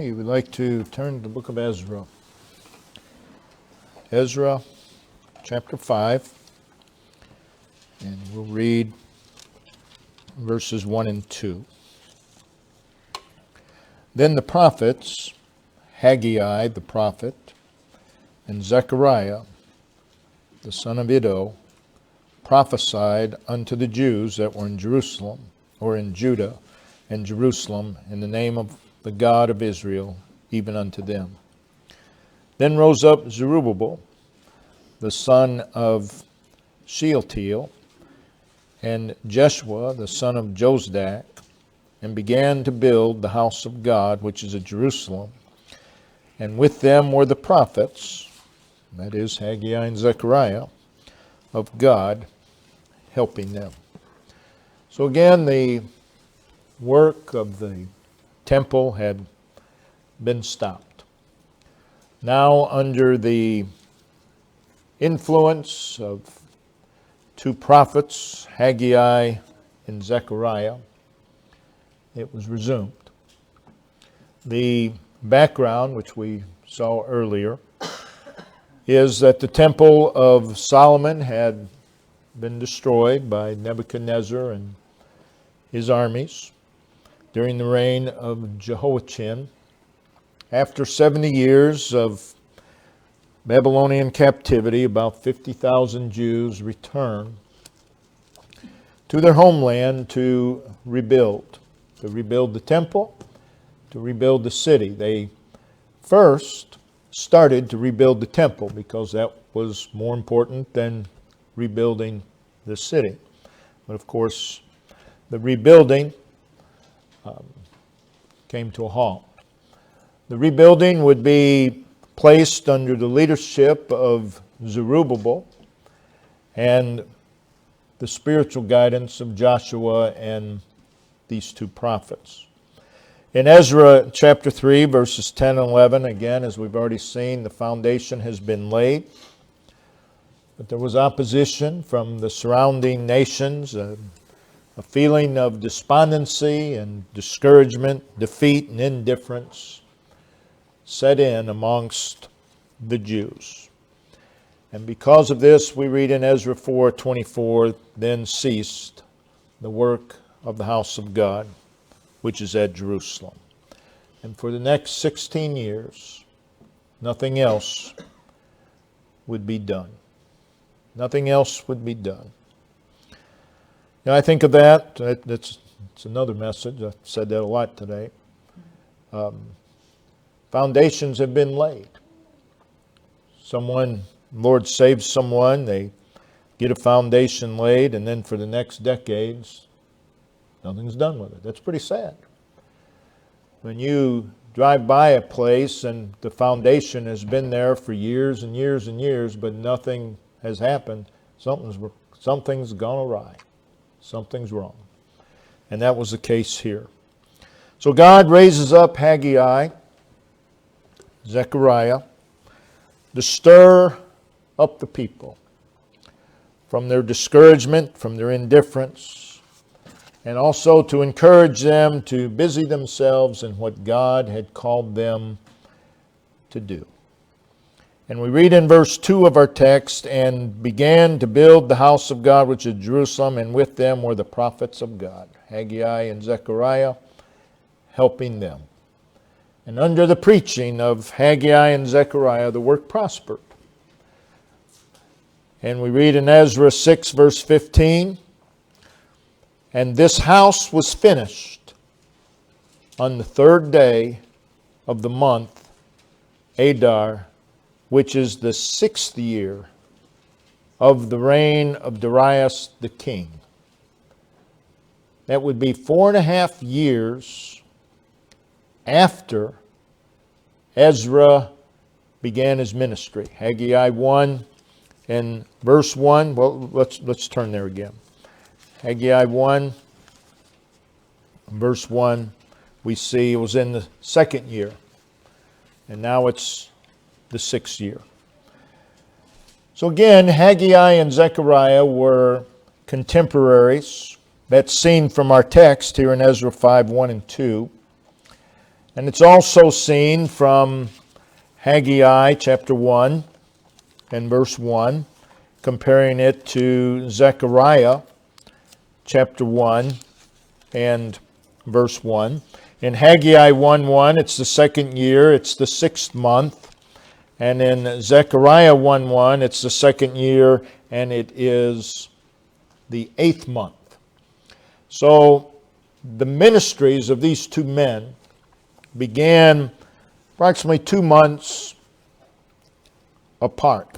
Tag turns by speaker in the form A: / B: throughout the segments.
A: Okay, we'd like to turn to the book of Ezra. Ezra chapter 5, and we'll read verses 1 and 2. Then the prophets, Haggai the prophet, and Zechariah the son of Iddo, prophesied unto the Jews that were in Jerusalem, or in Judah and Jerusalem, in the name of the God of Israel, even unto them. Then rose up Zerubbabel, the son of Shealtiel, and Jeshua, the son of Jozadak, and began to build the house of God, which is at Jerusalem. And with them were the prophets, that is, Haggai and Zechariah, of God, helping them. So again, the work of the temple had been stopped. Now, under the influence of two prophets, Haggai and Zechariah, it was resumed. The background, which we saw earlier, is that the temple of Solomon had been destroyed by Nebuchadnezzar and his armies during the reign of Jehoiachin. After 70 years of Babylonian captivity, about 50,000 Jews returned to their homeland to rebuild the temple, to rebuild the city. They first started to rebuild the temple because that was more important than rebuilding the city. But of course, the rebuilding came to a halt. The rebuilding would be placed under the leadership of Zerubbabel and the spiritual guidance of Joshua and these two prophets. In Ezra chapter 3, verses 10 and 11, again, as we've already seen, the foundation has been laid. But there was opposition from the surrounding nations, a feeling of despondency and discouragement, defeat and indifference set in amongst the Jews. And because of this, we read in Ezra 4:24, then ceased the work of the house of God, which is at Jerusalem. And for the next 16 years, nothing else would be done. Nothing else would be done. Now, I think of that. It's another message. I've said that a lot today. Foundations have been laid. Lord saves someone, they get a foundation laid, and then for the next decades, nothing's done with it. That's pretty sad. When you drive by a place and the foundation has been there for years and years and years, but nothing has happened, something's gone awry. Something's wrong. And that was the case here. So God raises up Haggai, Zechariah, to stir up the people from their discouragement, from their indifference, and also to encourage them to busy themselves in what God had called them to do. And we read in verse 2 of our text, and began to build the house of God which is Jerusalem, and with them were the prophets of God, Haggai and Zechariah, helping them. And under the preaching of Haggai and Zechariah, the work prospered. And we read in Ezra 6, verse 15, and this house was finished on the 3rd day of the month Adar, which is the 6th year of the reign of Darius the king. That would be 4.5 years after Ezra began his ministry. Haggai 1 and verse 1. Well, let's turn there again. Haggai 1, verse 1, we see it was in the 2nd year. And now it's the 6th year. So again, Haggai and Zechariah were contemporaries. That's seen from our text here in Ezra 5, 1 and 2. And it's also seen from Haggai chapter 1 and verse 1, comparing it to Zechariah chapter 1 and verse 1. In Haggai 1:1, it's the second year, it's the 6th month. And in Zechariah 1:1, it's the second year, and it is the 8th month. So the ministries of these two men began approximately 2 months apart.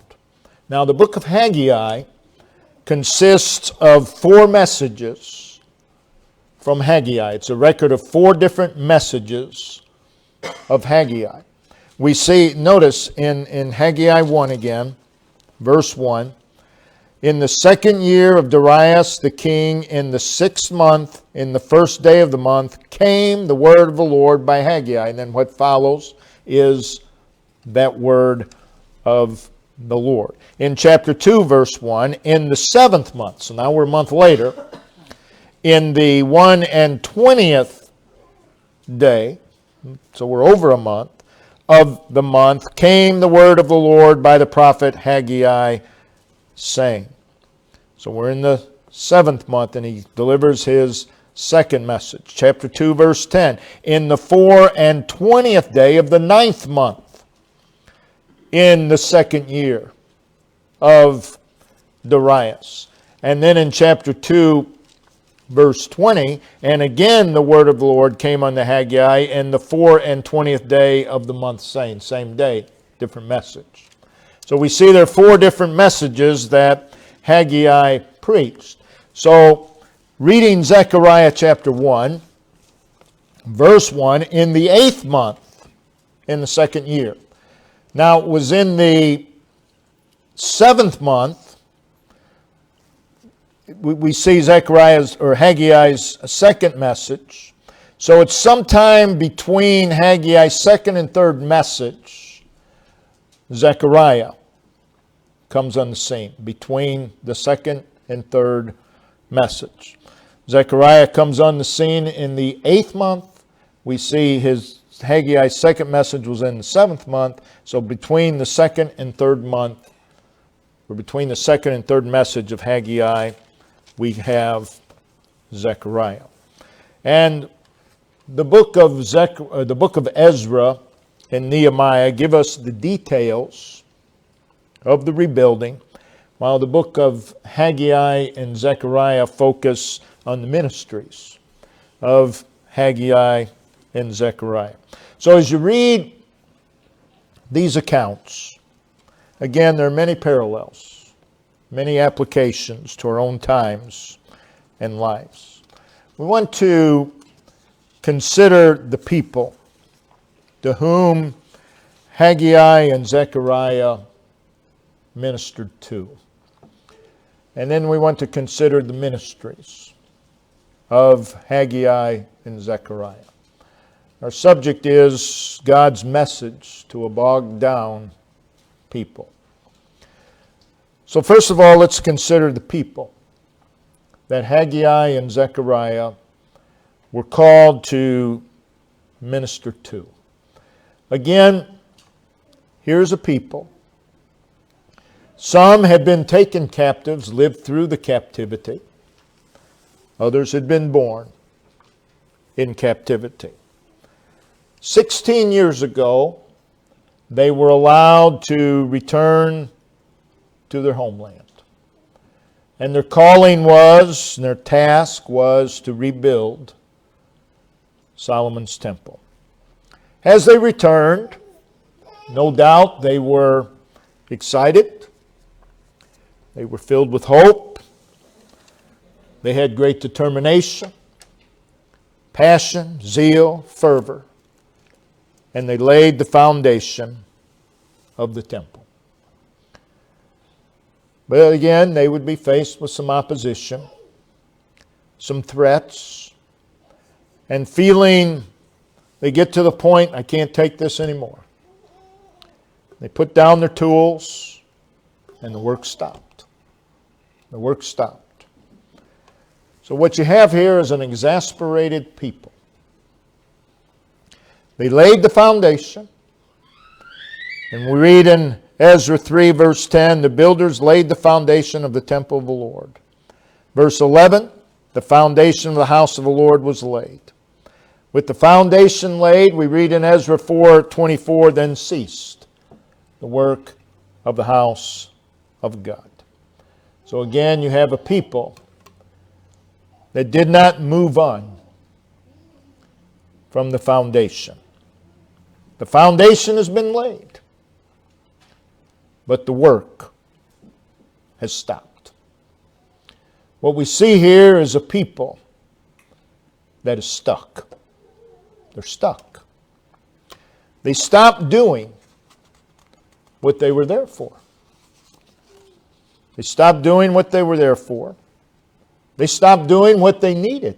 A: Now, the book of Haggai consists of 4 messages from Haggai. It's a record of 4 different messages of Haggai. We see, notice in Haggai 1 again, verse 1, in the 2nd year of Darius the king, in the 6th month, in the 1st day of the month, came the word of the Lord by Haggai. And then what follows is that word of the Lord. In chapter 2, verse 1, in the 7th month, so now we're a month later, in the 120th day, so we're over a month, of the month, came the word of the Lord by the prophet Haggai, saying. So we're in the 7th month, and he delivers his second message. Chapter 2, verse 10. In the 24th day of the 9th month, in the 2nd year of Darius. And then in chapter 2, verse 20, and again the word of the Lord came unto Haggai in the 24th day of the month, saying, same day, different message. So we see there are 4 different messages that Haggai preached. So, reading Zechariah chapter 1, verse 1, in the 8th month, in the 2nd year. Now, it was in the 7th month, we see Zechariah's or Haggai's second message. So it's sometime between Haggai's second and third message, Zechariah comes on the scene, between the second and third message. Zechariah comes on the scene in the 8th month. We see Haggai's second message was in the 7th month. So between the 2nd and 3rd month, or between the 2nd and 3rd message of Haggai, we have Zechariah. And the book of Ezra and Nehemiah give us the details of the rebuilding, while the book of Haggai and Zechariah focus on the ministries of Haggai and Zechariah. So as you read these accounts, again, there are many parallels, many applications to our own times and lives. We want to consider the people to whom Haggai and Zechariah ministered to. And then we want to consider the ministries of Haggai and Zechariah. Our subject is God's message to a bogged down people. So first of all, let's consider the people that Haggai and Zechariah were called to minister to. Again, here's a people. Some had been taken captives, lived through the captivity. Others had been born in captivity. 16 years ago, they were allowed to return to their homeland. And their calling was, and their task was to rebuild Solomon's temple. As they returned, no doubt they were excited. They were filled with hope. They had great determination, passion, zeal, fervor. And they laid the foundation of the temple. But again, they would be faced with some opposition, some threats, and feeling they get to the point, I can't take this anymore. They put down their tools, and the work stopped. The work stopped. So what you have here is an exasperated people. They laid the foundation. And we read in Ezra 3, verse 10, the builders laid the foundation of the temple of the Lord. Verse 11, the foundation of the house of the Lord was laid. With the foundation laid, we read in Ezra 4:24, then ceased the work of the house of God. So again, you have a people that did not move on from the foundation. The foundation has been laid, but the work has stopped. What we see here is a people that is stuck. They're stuck. They stopped doing what they were there for. They stopped doing what they were there for. They stopped doing what they needed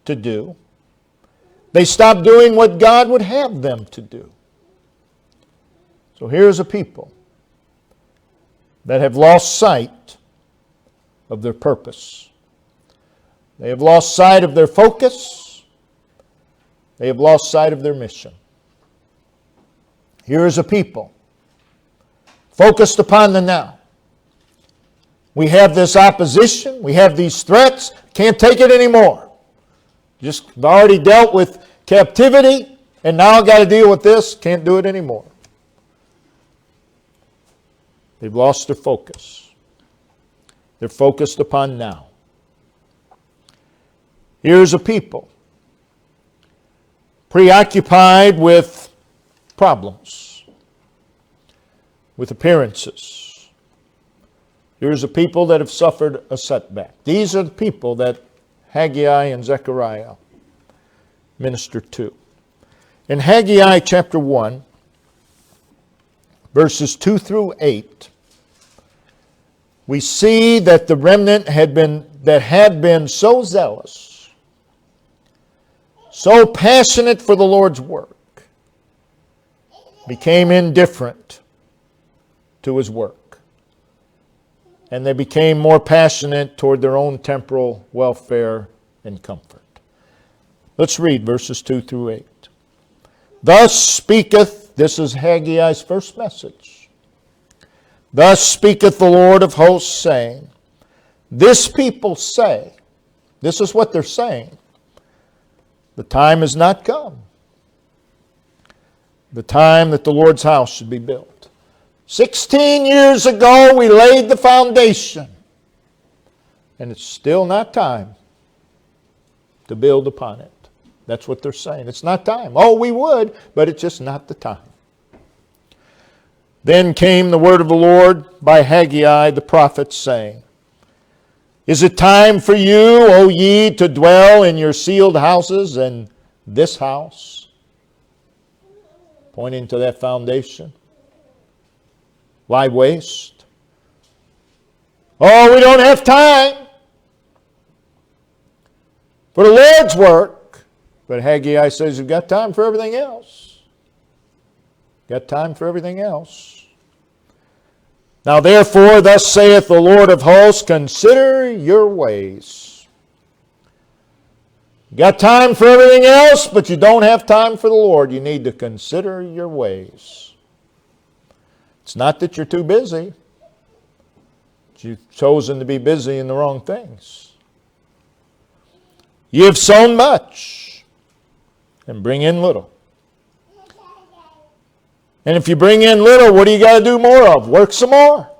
A: to do. They stopped doing what God would have them to do. So here's a people that have lost sight of their purpose. They have lost sight of their focus. They have lost sight of their mission. Here is a people focused upon the now. We have this opposition. We have these threats. Can't take it anymore. Just already dealt with captivity, and now I've got to deal with this. Can't do it anymore. They've lost their focus. They're focused upon now. Here's a people preoccupied with problems, with appearances. Here's a people that have suffered a setback. These are the people that Haggai and Zechariah ministered to. In Haggai chapter 1, verses 2 through 8, we see that the remnant had been so zealous, so passionate for the Lord's work, became indifferent to His work. And they became more passionate toward their own temporal welfare and comfort. Let's read verses 2 through 8. Thus speaketh, this is Haggai's first message. Thus speaketh the Lord of hosts, saying, this people say, this is what they're saying, the time has not come, the time that the Lord's house should be built. 16 years ago, we laid the foundation, and it's still not time to build upon it. That's what they're saying. It's not time. Oh, we would, but it's just not the time. Then came the word of the Lord by Haggai the prophet, saying, is it time for you, O ye, to dwell in your sealed houses, and this house? Pointing to that foundation. Lie waste. Oh, we don't have time for the Lord's work. But Haggai says, you've got time for everything else. Got time for everything else. Now therefore, thus saith the Lord of hosts, consider your ways. You got time for everything else, but you don't have time for the Lord. You need to consider your ways. It's not that you're too busy. You've chosen to be busy in the wrong things. You've sown much and bring in little. And if you bring in little, what do you got to do more of? Work some more.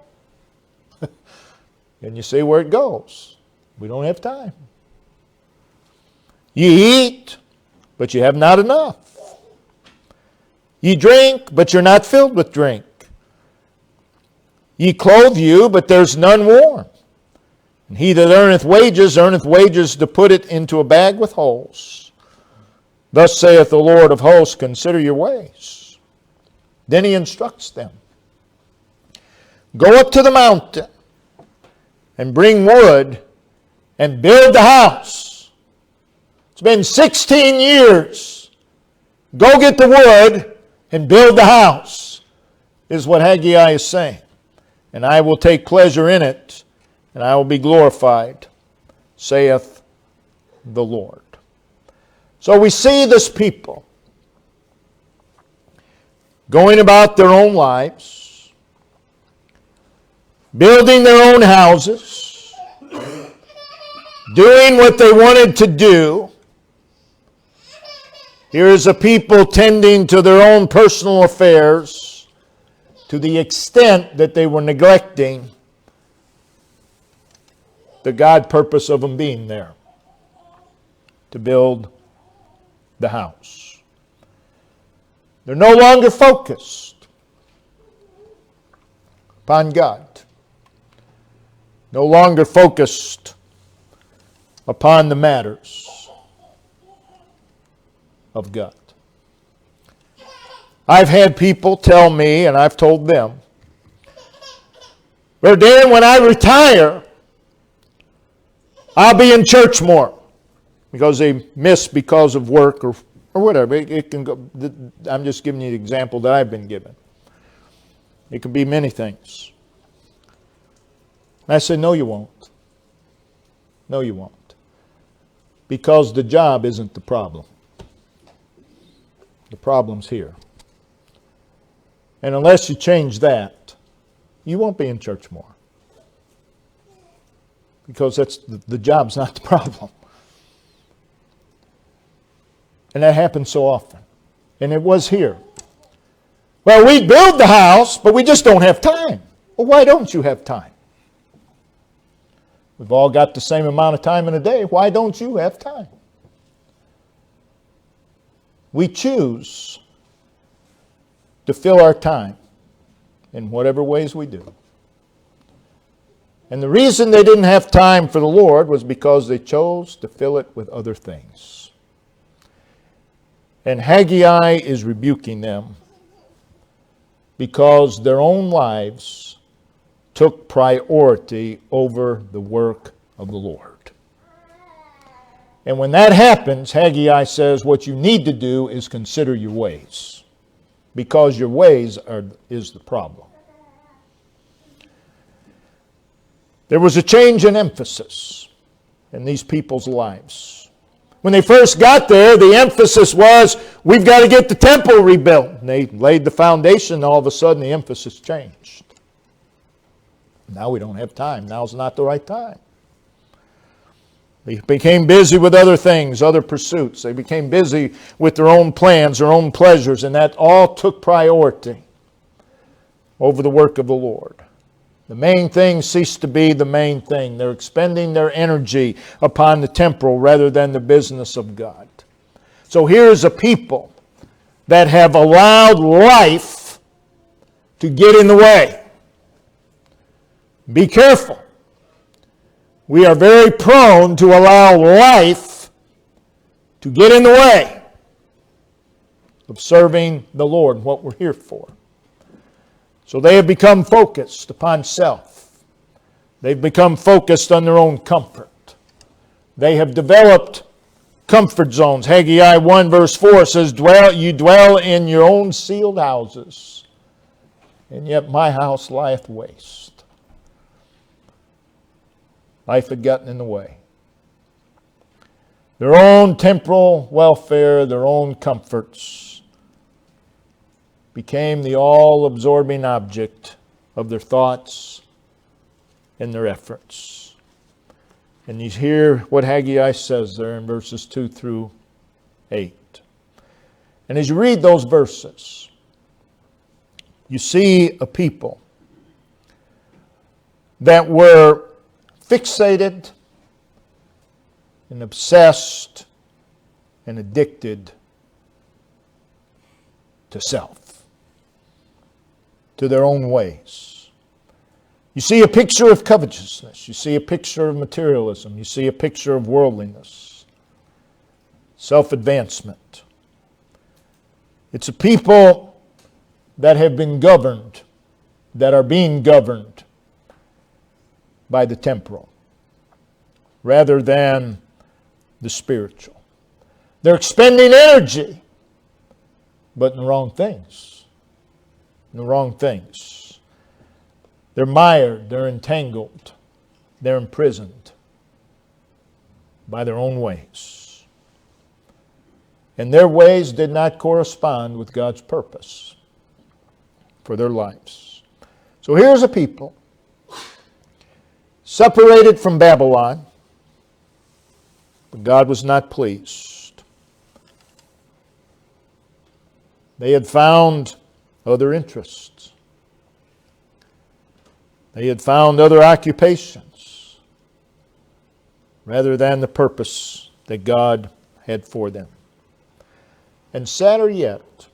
A: And you see where it goes. We don't have time. You eat, but you have not enough. You drink, but you're not filled with drink. Ye clothe you, but there's none warm. And he that earneth wages to put it into a bag with holes. Thus saith the Lord of hosts, consider your ways. Then he instructs them. Go up to the mountain and bring wood and build the house. It's been 16 years. Go get the wood and build the house, is what Haggai is saying. And I will take pleasure in it, and I will be glorified, saith the Lord. So we see this people going about their own lives, building their own houses, doing what they wanted to do. Here is a people tending to their own personal affairs to the extent that they were neglecting the God purpose of them being there to build the house. They're no longer focused upon God. No longer focused upon the matters of God. I've had people tell me, and I've told them, "Brother Dan, when I retire, I'll be in church more," because they miss because of work or whatever. It can go. I'm just giving you the example that I've been given. It could be many things. And I said, "No, you won't. No, you won't. Because the job isn't the problem. The problem's here. And unless you change that, you won't be in church more. Because the job's not the problem." And that happens so often. And it was here. "Well, we build the house, but we just don't have time." Well, why don't you have time? We've all got the same amount of time in a day. Why don't you have time? We choose to fill our time in whatever ways we do. And the reason they didn't have time for the Lord was because they chose to fill it with other things. And Haggai is rebuking them because their own lives took priority over the work of the Lord. And when that happens, Haggai says what you need to do is consider your ways, because your ways is the problem. There was a change in emphasis in these people's lives. When they first got there, the emphasis was, we've got to get the temple rebuilt. And they laid the foundation, and all of a sudden the emphasis changed. Now we don't have time. Now's not the right time. They became busy with other things, other pursuits. They became busy with their own plans, their own pleasures, and that all took priority over the work of the Lord. The main thing ceased to be the main thing. They're expending their energy upon the temporal rather than the business of God. So here's a people that have allowed life to get in the way. Be careful. We are very prone to allow life to get in the way of serving the Lord and what we're here for. So they have become focused upon self. They've become focused on their own comfort. They have developed comfort zones. Haggai 1 verse 4 says, You dwell in your own sealed houses, and yet my house lieth waste. Life had gotten in the way. Their own temporal welfare, their own comforts became the all-absorbing object of their thoughts and their efforts. And you hear what Haggai says there in verses 2 through 8. And as you read those verses, you see a people that were fixated and obsessed and addicted to self, to their own ways. You see a picture of covetousness. You see a picture of materialism. You see a picture of worldliness, self-advancement. It's a people that have been governed, that are being governed by the temporal rather than the spiritual. They're expending energy, but in the wrong things. In the wrong things. They're mired, they're entangled, they're imprisoned by their own ways. and their ways did not correspond with God's purpose for their lives. So here's a people separated from Babylon, but God was not pleased. They had found other interests. They had found other occupations rather than the purpose that God had for them. And sadder yet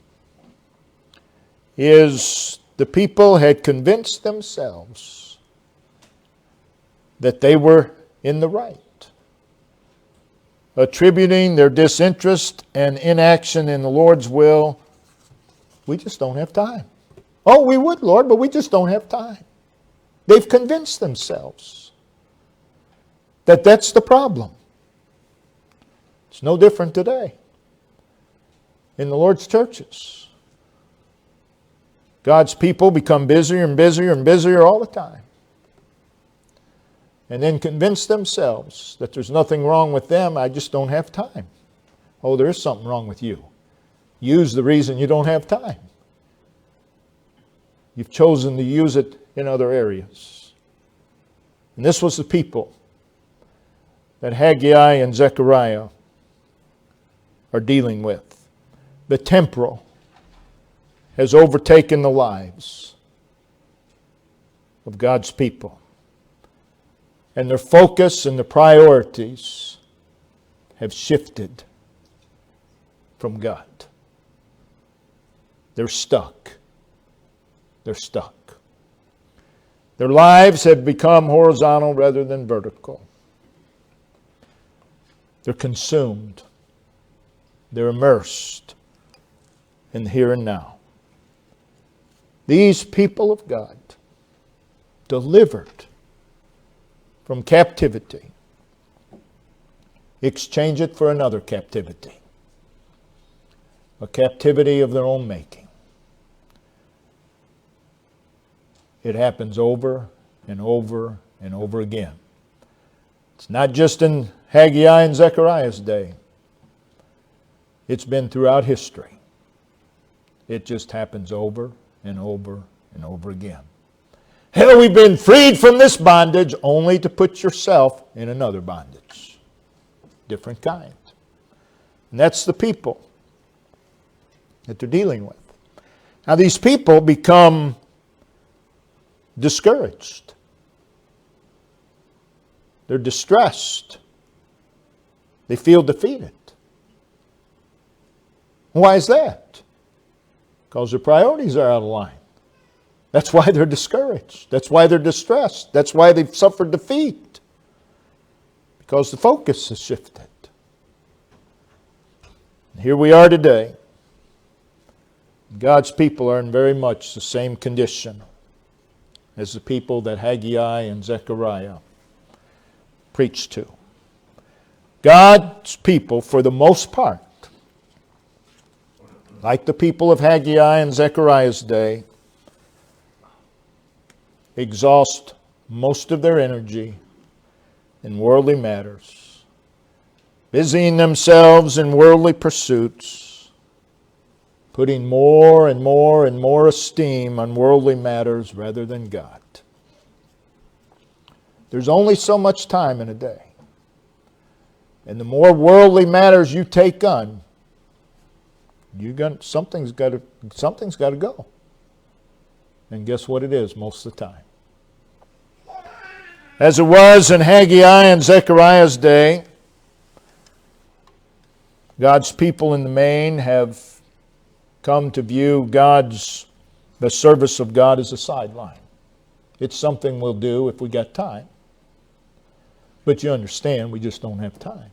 A: is the people had convinced themselves that they were in the right, attributing their disinterest and inaction in the Lord's will. We just don't have time. Oh, we would, Lord, but we just don't have time. They've convinced themselves that that's the problem. It's no different today in the Lord's churches. God's people become busier and busier and busier all the time, and then convince themselves that there's nothing wrong with them. I just don't have time. Oh, there is something wrong with you. Use the reason you don't have time. You've chosen to use it in other areas. And this was the people that Haggai and Zechariah are dealing with. The temporal has overtaken the lives of God's people. And their focus and their priorities have shifted from God. They're stuck. They're stuck. Their lives have become horizontal rather than vertical. They're consumed. They're immersed in the here and now. These people of God, delivered from captivity, exchange it for another captivity, a captivity of their own making. It happens over and over and over again. It's not just in Haggai and Zechariah's day. It's been throughout history. It just happens over and over and over again. Hell, we've been freed from this bondage only to put yourself in another bondage. Different kind. And that's the people that they're dealing with. Now these people become discouraged. They're distressed. They feel defeated. Why is that? Because their priorities are out of line. That's why they're discouraged. That's why they're distressed. That's why they've suffered defeat. Because the focus has shifted. And here we are today. God's people are in very much the same condition as the people that Haggai and Zechariah preached to. God's people, for the most part, like the people of Haggai and Zechariah's day, exhaust most of their energy in worldly matters, busying themselves in worldly pursuits, putting more and more and more esteem on worldly matters rather than God. There's only so much time in a day. And the more worldly matters you take on, something's got to go. And guess what it is most of the time? As it was in Haggai and Zechariah's day, God's people in the main have come to view the service of God as a sideline. It's something we'll do if we got time. But you understand, we just don't have time.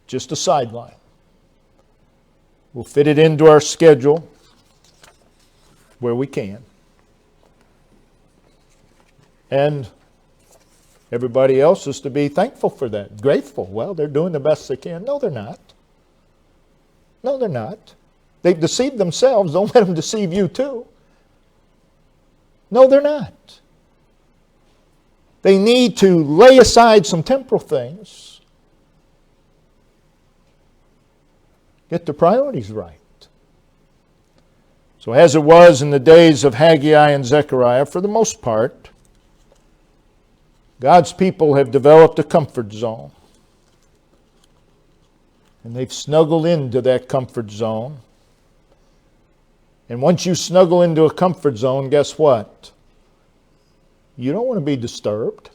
A: Just a sideline. We'll fit it into our schedule where we can. And everybody else is to be thankful for that, grateful. Well, they're doing the best they can. No, they're not. No, they're not. They've deceived themselves. Don't let them deceive you too. No, they're not. They need to lay aside some temporal things. Get their priorities right. So as it was in the days of Haggai and Zechariah, for the most part, God's people have developed a comfort zone. And they've snuggled into that comfort zone. And once you snuggle into a comfort zone, guess what? You don't want to be disturbed.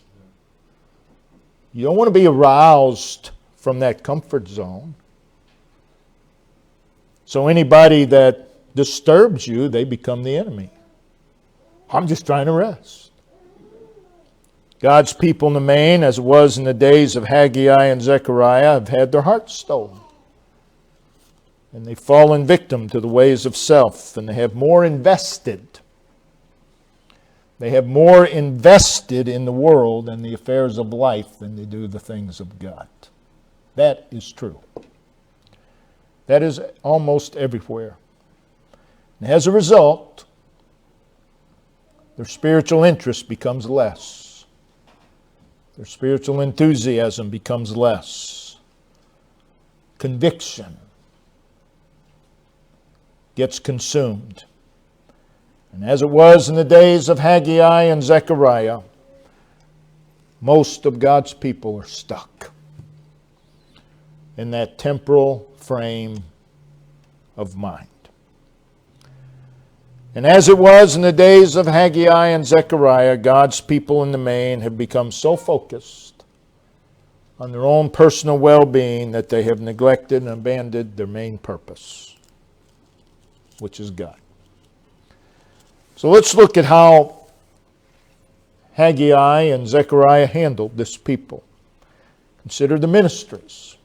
A: You don't want to be aroused from that comfort zone. So anybody that disturbs you, they become the enemy. I'm just trying to rest. God's people in the main, as it was in the days of Haggai and Zechariah, have had their hearts stolen. And they've fallen victim to the ways of self, and they have more invested. They have more invested in the world and the affairs of life than they do the things of God. That is true. That is almost everywhere. And as a result, their spiritual interest becomes less. Their spiritual enthusiasm becomes less. Conviction gets consumed. And as it was in the days of Haggai and Zechariah, most of God's people are stuck in that temporal frame of mind. And as it was in the days of Haggai and Zechariah, God's people in the main have become so focused on their own personal well-being that they have neglected and abandoned their main purpose, which is God. So let's look at how Haggai and Zechariah handled this people. Consider the ministries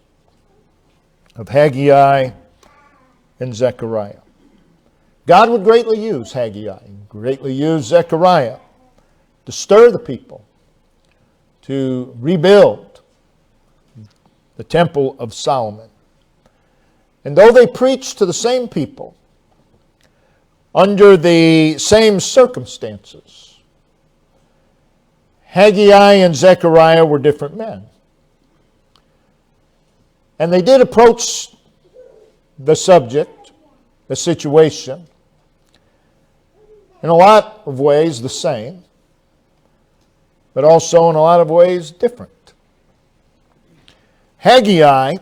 A: of Haggai and Zechariah. God would greatly use Haggai, greatly use Zechariah to stir the people, to rebuild the temple of Solomon. And though they preached to the same people, under the same circumstances, Haggai and Zechariah were different men. And they did approach the subject, the situation, in a lot of ways the same, but also in a lot of ways different. Haggai,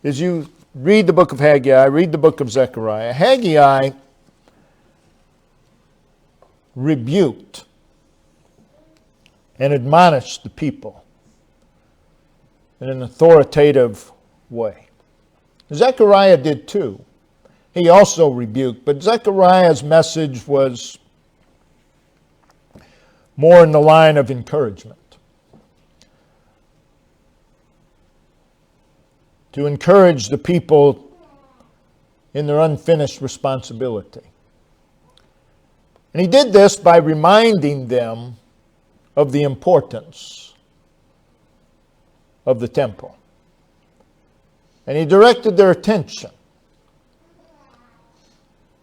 A: as you read the book of Haggai, read the book of Zechariah, Haggai rebuked and admonished the people in an authoritative way. Zechariah did too. He also rebuked, but Zechariah's message was more in the line of encouragement. To encourage the people in their unfinished responsibility. And he did this by reminding them of the importance of the temple. And he directed their attention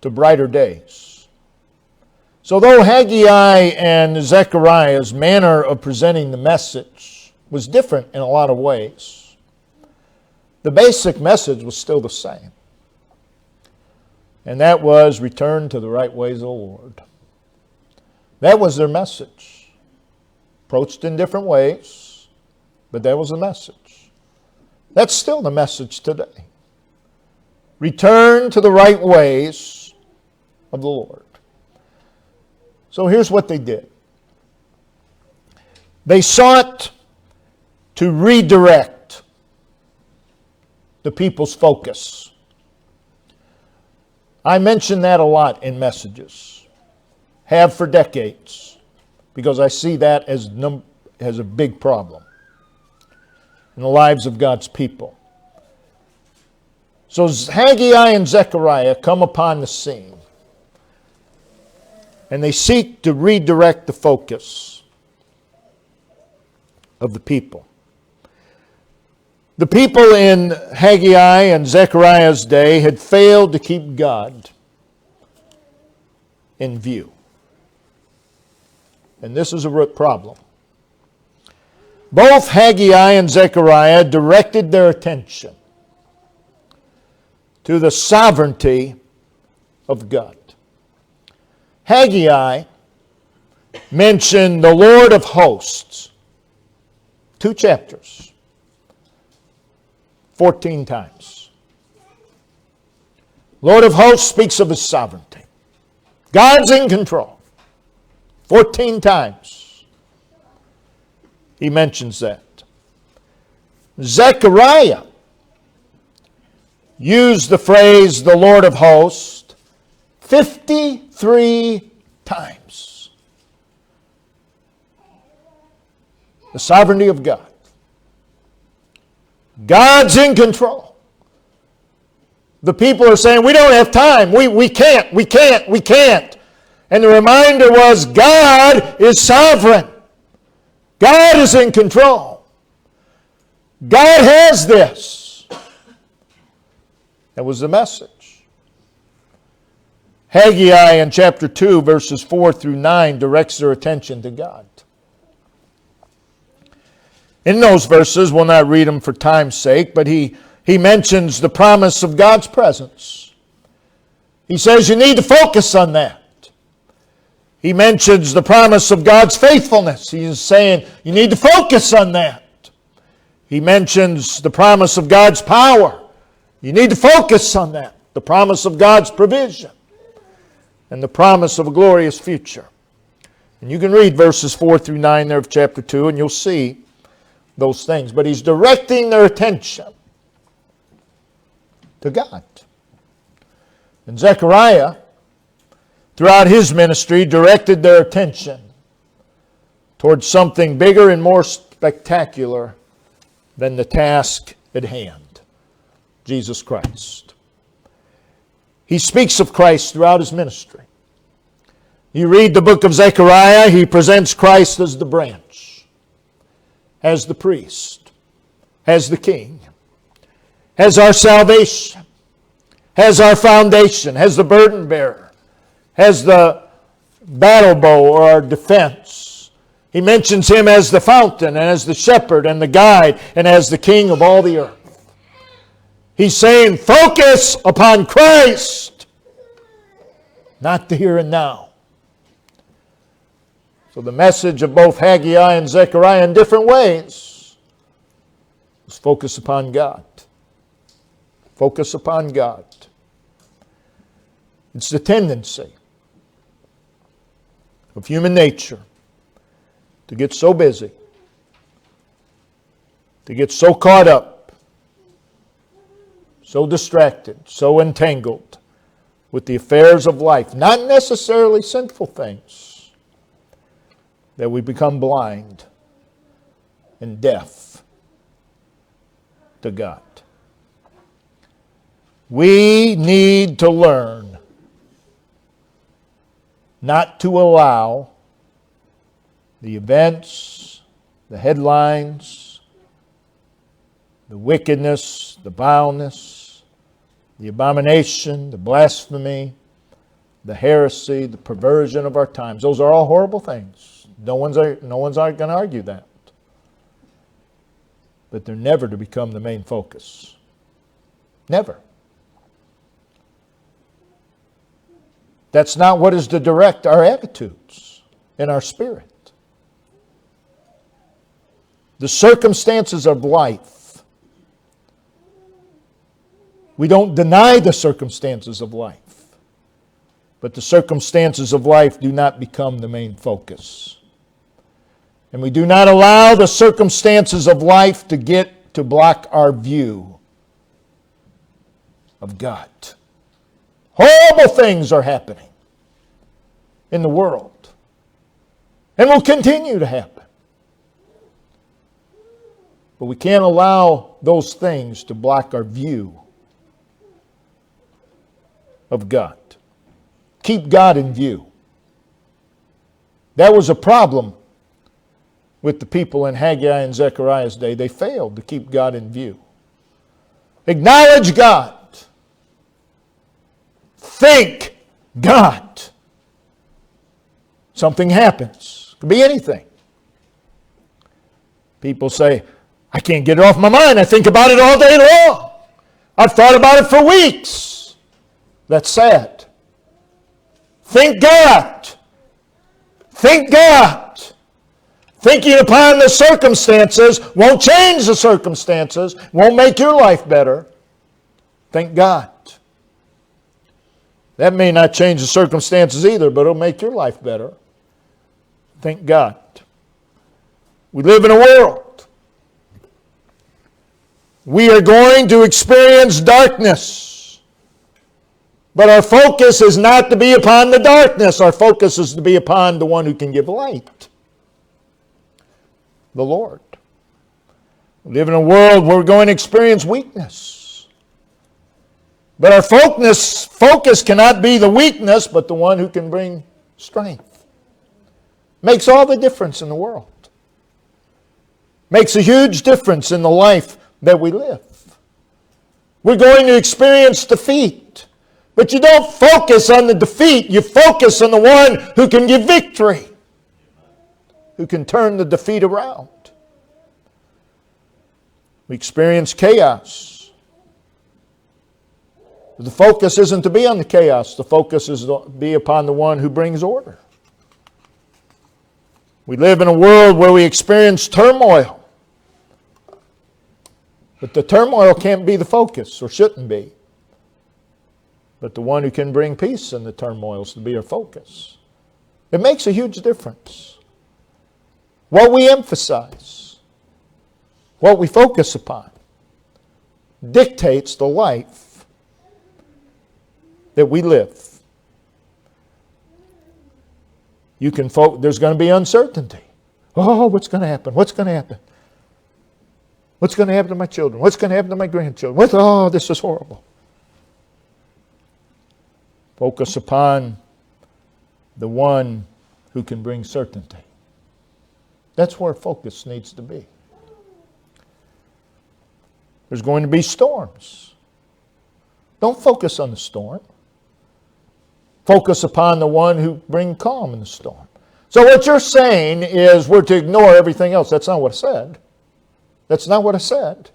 A: to brighter days. So though Haggai and Zechariah's manner of presenting the message was different in a lot of ways, the basic message was still the same. And that was return to the right ways of the Lord. That was their message. Approached in different ways, but that was the message. That's still the message today. Return to the right ways of the Lord. So here's what they did. They sought to redirect the people's focus. I mention that a lot in messages. Have for decades, because I see that as a big problem in the lives of God's people. So Haggai and Zechariah come upon the scene, and they seek to redirect the focus of the people. The people in Haggai and Zechariah's day had failed to keep God in view. And this is a root problem. Both Haggai and Zechariah directed their attention to the sovereignty of God. Haggai mentioned the Lord of hosts, 2 chapters, 14 times. Lord of hosts speaks of His sovereignty. God's in control. 14 times he mentions that. Zechariah used the phrase the Lord of hosts 53 times. The sovereignty of God. God's in control. The people are saying, we don't have time. We can't. And the reminder was, God is sovereign. God is in control. God has this. That was the message. Haggai in chapter 2, verses 4 through 9 directs their attention to God. In those verses, we'll not read them for time's sake, but he mentions the promise of God's presence. He says you need to focus on that. He mentions the promise of God's faithfulness. He's saying you need to focus on that. He mentions the promise of God's power. You need to focus on that. The promise of God's provision. And the promise of a glorious future. And you can read verses 4 through 9 there of chapter 2 and you'll see those things. But he's directing their attention to God. And Zechariah, throughout his ministry, directed their attention towards something bigger and more spectacular than the task at hand, Jesus Christ. He speaks of Christ throughout his ministry. You read the book of Zechariah, he presents Christ as the branch, as the priest, as the king, as our salvation, as our foundation, as the burden bearer, as the battle bow or our defense. He mentions him as the fountain and as the shepherd and the guide and as the king of all the earth. He's saying focus upon Christ, not the here and now. So the message of both Haggai and Zechariah in different ways is focus upon God. Focus upon God. It's the tendency of human nature to get so busy, to get so caught up, so distracted, so entangled with the affairs of life, not necessarily sinful things, that we become blind and deaf to God. We need to learn not to allow the events, the headlines, the wickedness, the vileness, the abomination, the blasphemy, the heresy, the perversion of our times. Those are all horrible things. No one's going to argue that. But they're never to become the main focus. Never. That's not what is to direct our attitudes and our spirit. The circumstances of life. We don't deny the circumstances of life. But the circumstances of life do not become the main focus. And we do not allow the circumstances of life to block our view of God. Horrible things are happening in the world and will continue to happen. But we can't allow those things to block our view of God. Keep God in view. That was a problem with the people in Haggai and Zechariah's day. They failed to keep God in view. Acknowledge God. Think God. Something happens. It could be anything. People say, I can't get it off my mind. I think about it all day long. I've thought about it for weeks. That's sad. Think God. Think God. Thinking upon the circumstances won't change the circumstances, won't make your life better. Thank God. That may not change the circumstances either, but it'll make your life better. Thank God. We live in a world. We are going to experience darkness. But our focus is not to be upon the darkness. Our focus is to be upon the one who can give light. The Lord. We live in a world where we're going to experience weakness. But our focus cannot be the weakness, but the one who can bring strength. Makes all the difference in the world. Makes a huge difference in the life that we live. We're going to experience defeat. But you don't focus on the defeat. You focus on the one who can give victory. Who can turn the defeat around. We experience chaos. The focus isn't to be on the chaos. The focus is to be upon the one who brings order. We live in a world where we experience turmoil. But the turmoil can't be the focus, or shouldn't be. But the one who can bring peace in the turmoil is to be our focus. It makes a huge difference. What we emphasize, what we focus upon, dictates the life that we live. You can there's going to be uncertainty. Oh, what's going to happen? What's going to happen? What's going to happen to my children? What's going to happen to my grandchildren? Oh, this is horrible. Focus upon the one who can bring certainty. That's where focus needs to be. There's going to be storms. Don't focus on the storm. Focus upon the one who brings calm in the storm. So what you're saying is we're to ignore everything else. That's not what I said. That's not what I said.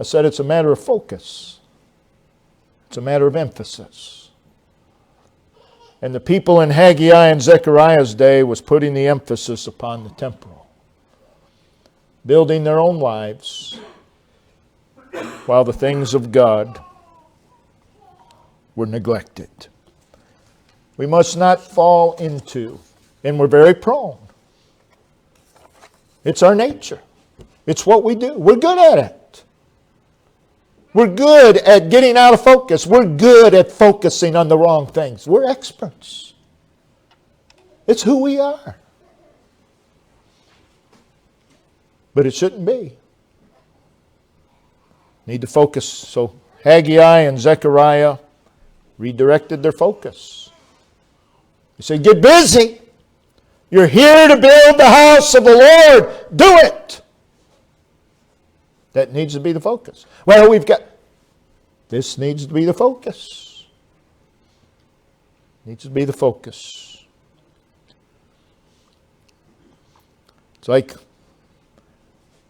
A: I said it's a matter of focus. It's a matter of emphasis. And the people in Haggai and Zechariah's day was putting the emphasis upon the temporal. Building their own lives while the things of God were neglected. We must not fall into, and we're very prone. It's our nature. It's what we do. We're good at it. We're good at getting out of focus. We're good at focusing on the wrong things. We're experts. It's who we are. But it shouldn't be. Need to focus. So Haggai and Zechariah redirected their focus. He said, get busy. You're here to build the house of the Lord. Do it. That needs to be the focus. Well, this needs to be the focus. Needs to be the focus. It's like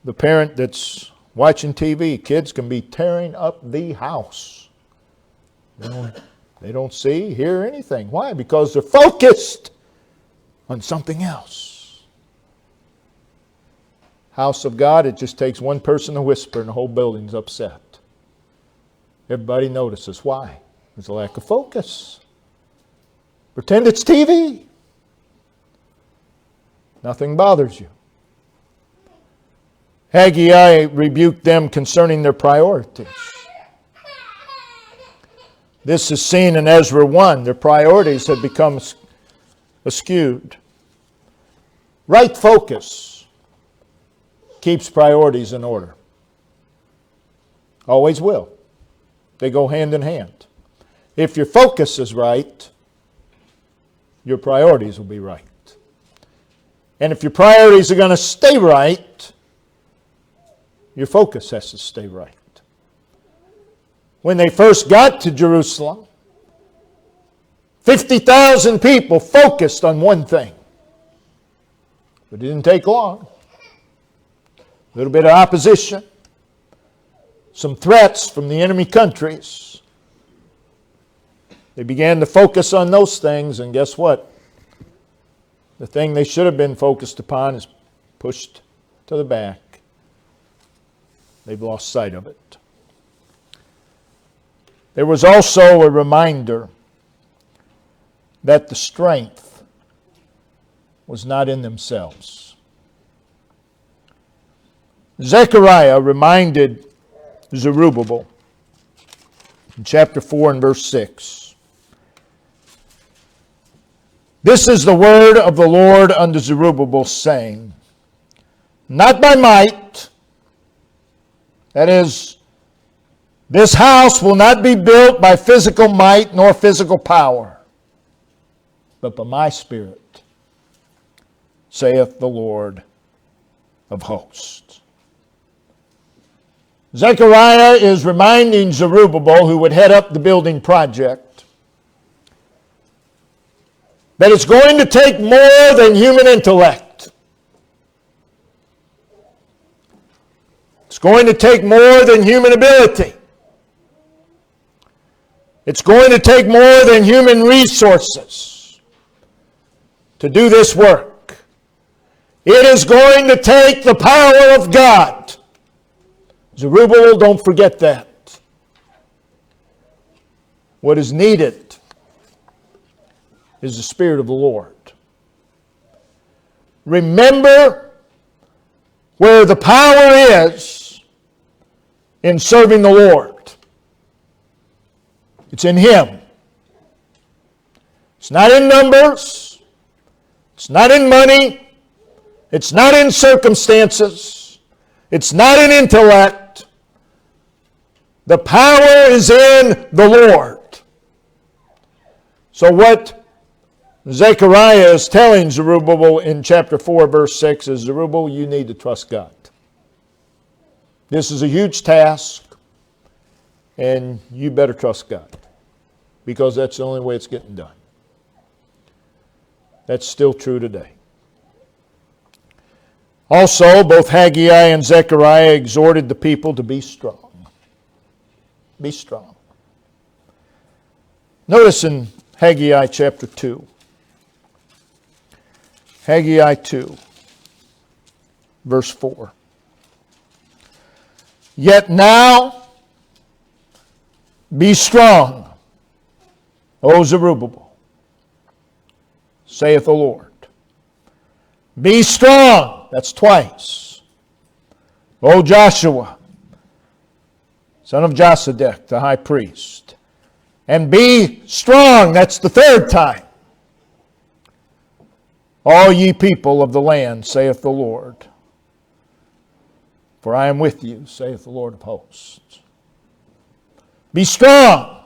A: the parent that's watching TV. Kids can be tearing up the house. They don't see, hear anything. Why? Because they're focused on something else. House of God, it just takes one person to whisper and the whole building's upset. Everybody notices. Why? There's a lack of focus. Pretend it's TV. Nothing bothers you. Haggai rebuked them concerning their priorities. This is seen in Ezra 1. Their priorities had become askewed. Right focus keeps priorities in order. Always will. They go hand in hand. If your focus is right, your priorities will be right. And if your priorities are going to stay right, your focus has to stay right. When they first got to Jerusalem, 50,000 people focused on one thing. But it didn't take long. a little bit of opposition, some threats from the enemy countries. They began to focus on those things, and guess what? The thing they should have been focused upon is pushed to the back. They've lost sight of it. There was also a reminder that the strength was not in themselves. Zechariah reminded Zerubbabel in chapter 4 and verse 6. This is the word of the Lord unto Zerubbabel, saying, not by might, that is, this house will not be built by physical might nor physical power, but by my Spirit, saith the Lord of hosts. Zechariah is reminding Zerubbabel, who would head up the building project, that it's going to take more than human intellect. It's going to take more than human ability. It's going to take more than human resources to do this work. It is going to take the power of God. Zerubbabel, don't forget that. What is needed is the Spirit of the Lord. Remember where the power is in serving the Lord. It's in Him. It's not in numbers. It's not in money. It's not in circumstances. It's not in intellect. The power is in the Lord. So what Zechariah is telling Zerubbabel in chapter 4, verse 6 is, Zerubbabel, you need to trust God. This is a huge task, and you better trust God, because that's the only way it's getting done. That's still true today. Also, both Haggai and Zechariah exhorted the people to be strong. Be strong. Notice in Haggai chapter 2. Haggai 2, verse 4. Yet now be strong, O Zerubbabel, saith the Lord. Be strong, that's twice. O Joshua, son of Josedech, the high priest. And be strong, that's the third time. All ye people of the land, saith the Lord. For I am with you, saith the Lord of hosts. Be strong.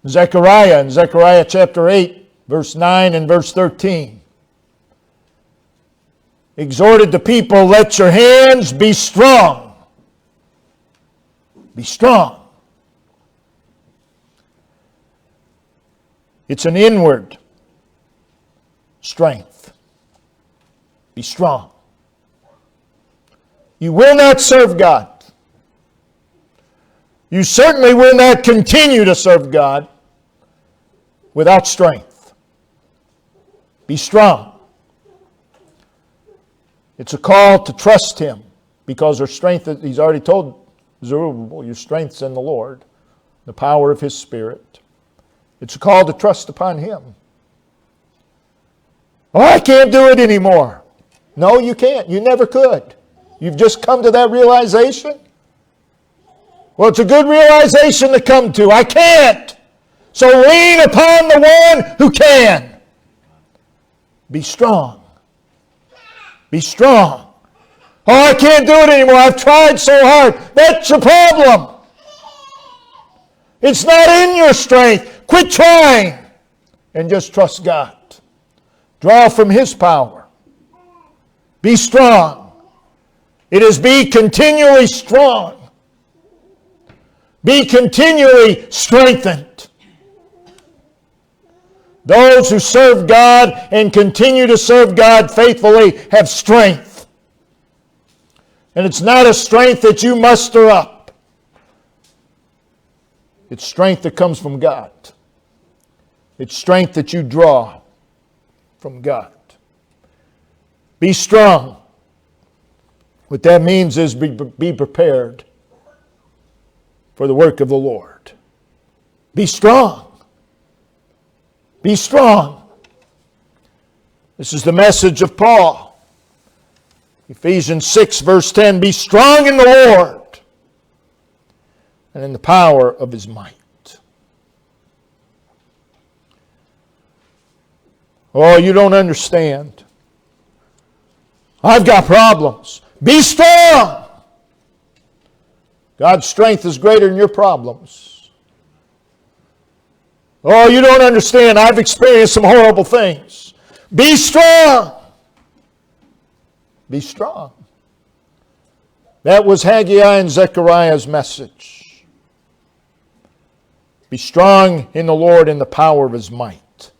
A: Zechariah, in Zechariah chapter 8, verse 9 and verse 13, exhorted the people, let your hands be strong. Be strong. It's an inward strength. Be strong. You will not serve God. You certainly will not continue to serve God without strength. Be strong. It's a call to trust Him, because our strength, He's already told Zerubbabel, your strength's in the Lord, the power of His Spirit. It's a call to trust upon Him. Oh, I can't do it anymore. No, you can't. You never could. You've just come to that realization. Well, it's a good realization to come to. I can't. So lean upon the one who can. Be strong. Be strong. Oh, I can't do it anymore. I've tried so hard. That's your problem. It's not in your strength. Quit trying and just trust God. Draw from His power. Be strong. It is be continually strong. Be continually strengthened. Those who serve God and continue to serve God faithfully have strength. And it's not a strength that you muster up. It's strength that comes from God. It's strength that you draw from God. Be strong. What that means is be prepared for the work of the Lord. Be strong. Be strong. This is the message of Paul. Ephesians 6 verse 10, be strong in the Lord and in the power of His might. Oh, you don't understand. I've got problems. Be strong. God's strength is greater than your problems. Oh, you don't understand. I've experienced some horrible things. Be strong. Be strong. That was Haggai and Zechariah's message. Be strong in the Lord in the power of His might.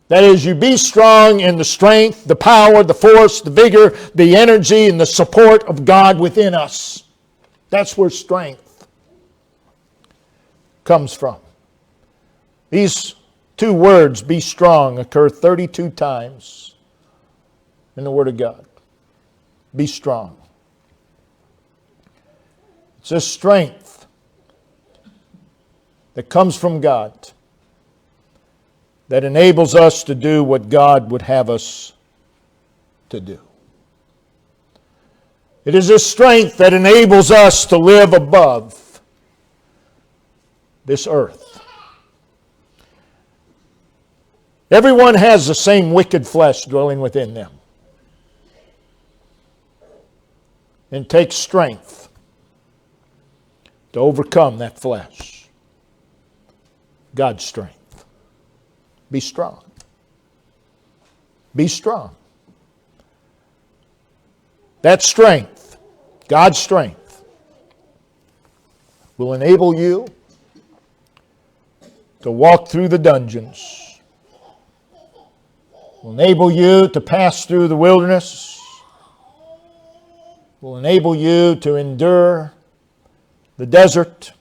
A: That is, you be strong in the strength, the power, the force, the vigor, the energy, and the support of God within us. That's where strength comes from. These two words, be strong, occur 32 times in the Word of God. Be strong. It's a strength that comes from God that enables us to do what God would have us to do. It is a strength that enables us to live above this earth. Everyone has the same wicked flesh dwelling within them. And it takes strength to overcome that flesh. God's strength. Be strong. Be strong. That strength, God's strength, will enable you to walk through the dungeons, will enable you to pass through the wilderness, will enable you to endure the desert,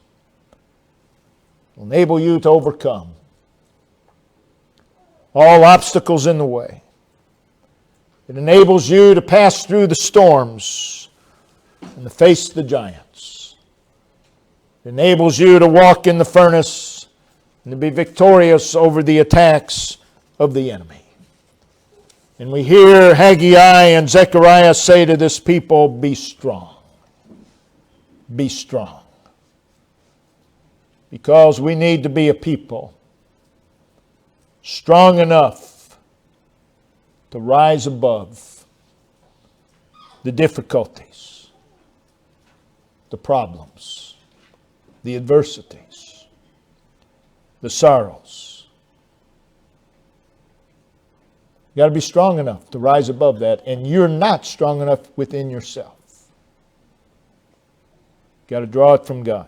A: will enable you to overcome all obstacles in the way. It enables you to pass through the storms and to face the giants. It enables you to walk in the furnace and to be victorious over the attacks of the enemy. And we hear Haggai and Zechariah say to this people, be strong. Be strong. Because we need to be a people strong enough to rise above the difficulties, the problems, the adversities, the sorrows. You got to be strong enough to rise above that, and you're not strong enough within yourself. You got to draw it from God.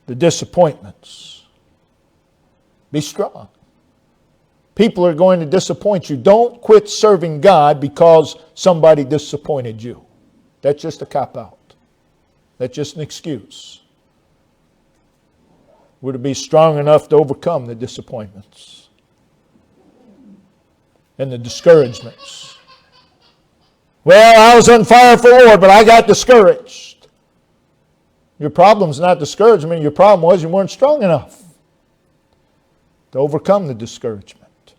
A: The disappointments. Be strong. People are going to disappoint you. Don't quit serving God because somebody disappointed you. That's just a cop-out. That's just an excuse. We're to be strong enough to overcome the disappointments and the discouragements. Well, I was on fire for the Lord, but I got discouraged. Your problem's not discouragement. Your problem was you weren't strong enough to overcome the discouragement.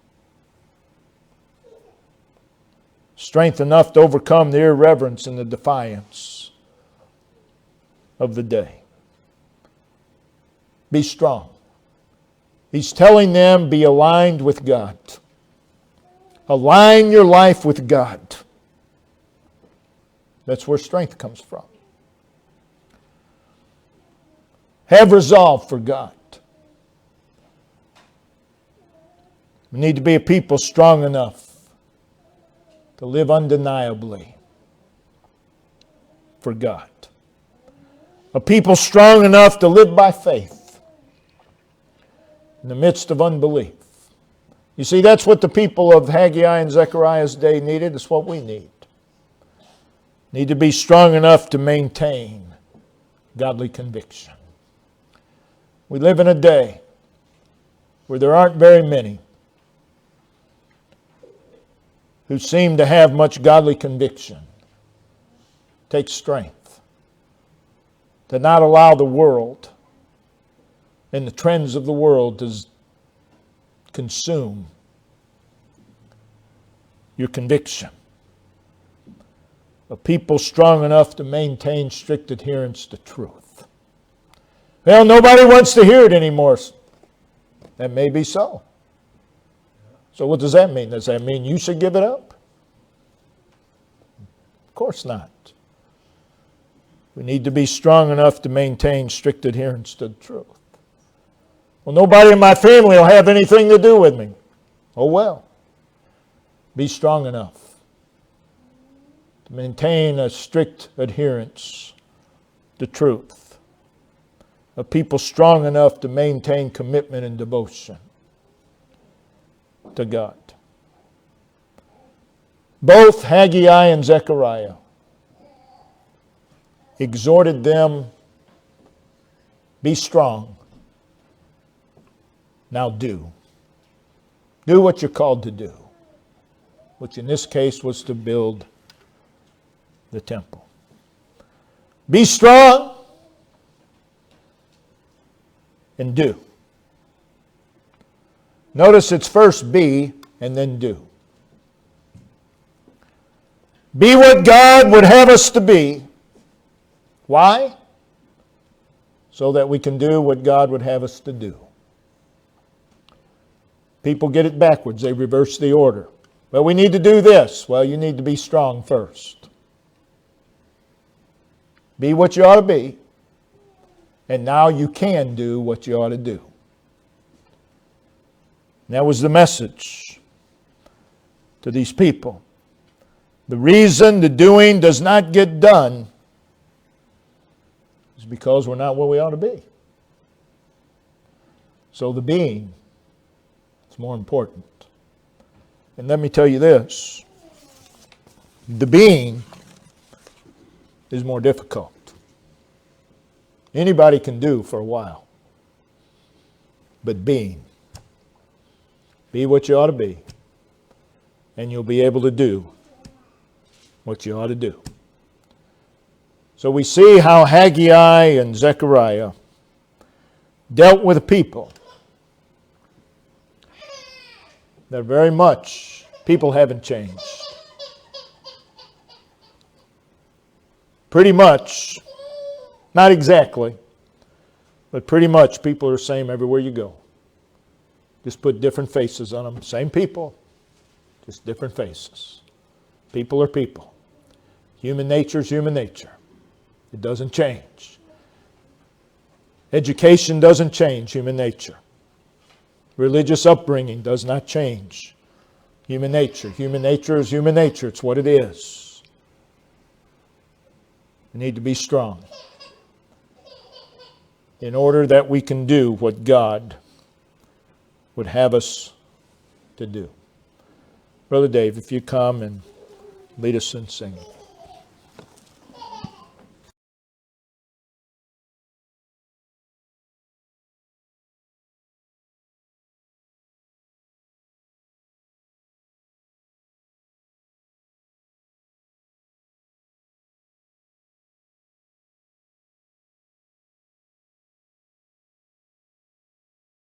A: Strength enough to overcome the irreverence and the defiance of the day. Be strong. He's telling them, be aligned with God. Align your life with God. That's where strength comes from. Have resolve for God. We need to be a people strong enough to live undeniably for God. A people strong enough to live by faith in the midst of unbelief. You see, that's what the people of Haggai and Zechariah's day needed. It's what we need. Need to be strong enough to maintain godly conviction. We live in a day where there aren't very many who seem to have much godly conviction. It takes strength to not allow the world and the trends of the world to consume your conviction. Of people strong enough to maintain strict adherence to truth. Well, nobody wants to hear it anymore. That may be so. So what does that mean? Does that mean you should give it up? Of course not. We need to be strong enough to maintain strict adherence to the truth. Well, nobody in my family will have anything to do with me. Oh well. Be strong enough to maintain a strict adherence to truth. A people strong enough to maintain commitment and devotion to God. Both Haggai and Zechariah exhorted them, be strong. Now do. Do what you're called to do, which in this case was to build the temple. Be strong and do. Notice it's first be and then do. Be what God would have us to be. Why? So that we can do what God would have us to do. People get it backwards. They reverse the order. Well, we need to do this. Well, you need to be strong first. Be what you ought to be. And now you can do what you ought to do. And that was the message to these people. The reason the doing does not get done is because we're not where we ought to be. So the being is more important. And let me tell you this. The being is more difficult. Anybody can do for a while. But being. Be what you ought to be. And you'll be able to do what you ought to do. So we see how Haggai and Zechariah dealt with a people that very much people haven't changed. Pretty much, not exactly, but pretty much people are the same everywhere you go. Just put different faces on them. Same people, just different faces. People are people. Human nature is human nature. It doesn't change. Education doesn't change human nature. Religious upbringing does not change human nature. Human nature is human nature. It's what it is. We need to be strong in order that we can do what God would have us to do. Brother Dave, if you come and lead us in singing.